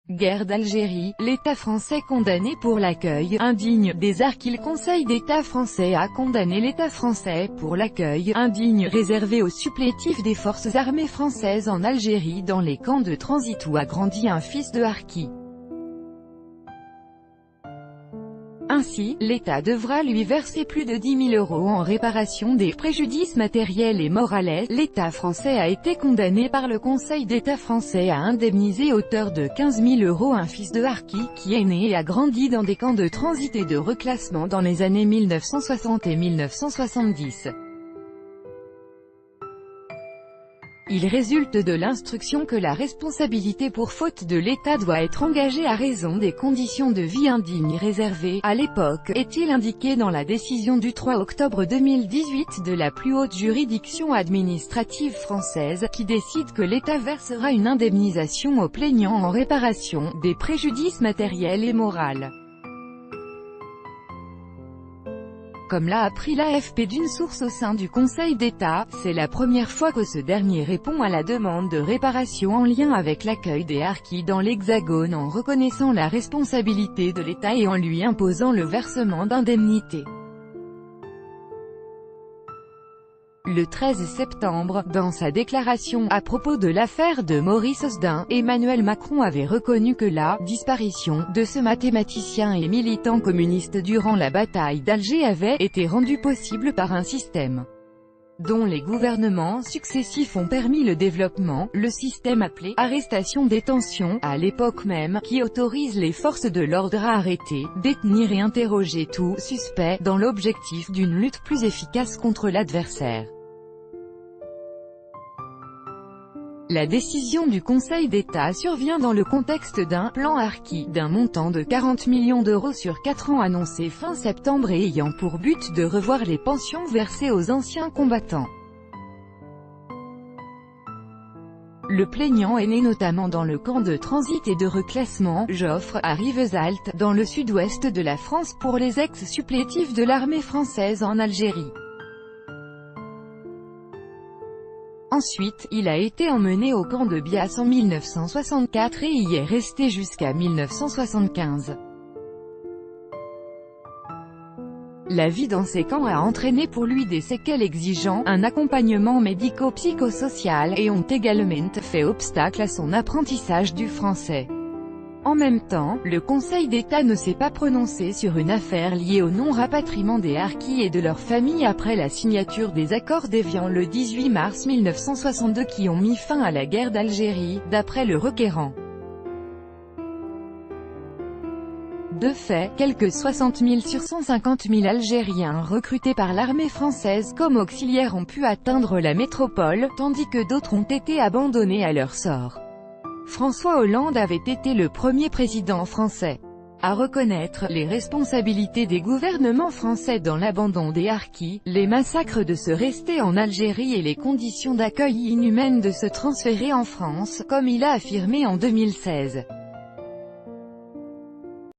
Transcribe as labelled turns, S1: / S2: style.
S1: Guerre d'Algérie, l'État français condamné pour l'accueil indigne des harkis. Le Conseil d'État français a condamné l'État français pour l'accueil indigne réservé aux supplétifs des forces armées françaises en Algérie dans les camps de transit où a grandi un fils de harki. Ainsi, l'État devra lui verser plus de 10 000 € en réparation des préjudices matériels et moraux. L'État français a été condamné par le Conseil d'État français à indemniser hauteur de 15 000 € un fils de harki qui est né et a grandi dans des camps de transit et de reclassement dans les années 1960 et 1970. Il résulte de l'instruction que la responsabilité pour faute de l'État doit être engagée à raison des conditions de vie indignes réservées, à l'époque, est-il indiqué dans la décision du 3 octobre 2018 de la plus haute juridiction administrative française, qui décide que l'État versera une indemnisation aux plaignants en réparation des préjudices matériels et moraux. Comme l'a appris l'AFP d'une source au sein du Conseil d'État, c'est la première fois que ce dernier répond à la demande de réparation en lien avec l'accueil des harkis dans l'Hexagone en reconnaissant la responsabilité de l'État et en lui imposant le versement d'indemnités. Le 13 septembre, dans sa déclaration à propos de l'affaire de Maurice Hosdin, Emmanuel Macron avait reconnu que la disparition de ce mathématicien et militant communiste durant la bataille d'Alger avait été rendue possible par un système dont les gouvernements successifs ont permis le développement, le système appelé « arrestation-détention » à l'époque même, qui autorise les forces de l'ordre à arrêter, détenir et interroger tout suspect, dans l'objectif d'une lutte plus efficace contre l'adversaire. La décision du Conseil d'État survient dans le contexte d'un plan harki d'un montant de 40 millions € sur 4 ans annoncé fin septembre et ayant pour but de revoir les pensions versées aux anciens combattants. Le plaignant est né notamment dans le camp de transit et de reclassement Joffre, à Rivesaltes, dans le sud-ouest de la France pour les ex-supplétifs de l'armée française en Algérie. Ensuite, il a été emmené au camp de Bias en 1964 et y est resté jusqu'à 1975. La vie dans ces camps a entraîné pour lui des séquelles exigeant un accompagnement médico-psychosocial et ont également fait obstacle à son apprentissage du français. En même temps, le Conseil d'État ne s'est pas prononcé sur une affaire liée au non-rapatriement des harkis et de leurs familles après la signature des accords d'Évian le 18 mars 1962 qui ont mis fin à la guerre d'Algérie, d'après le requérant. De fait, quelques 60 000 sur 150 000 Algériens recrutés par l'armée française comme auxiliaires ont pu atteindre la métropole, tandis que d'autres ont été abandonnés à leur sort. François Hollande avait été le premier président français à reconnaître les responsabilités des gouvernements français dans l'abandon des harkis, les massacres de se rester en Algérie et les conditions d'accueil inhumaines de se transférer en France, comme il a affirmé en 2016.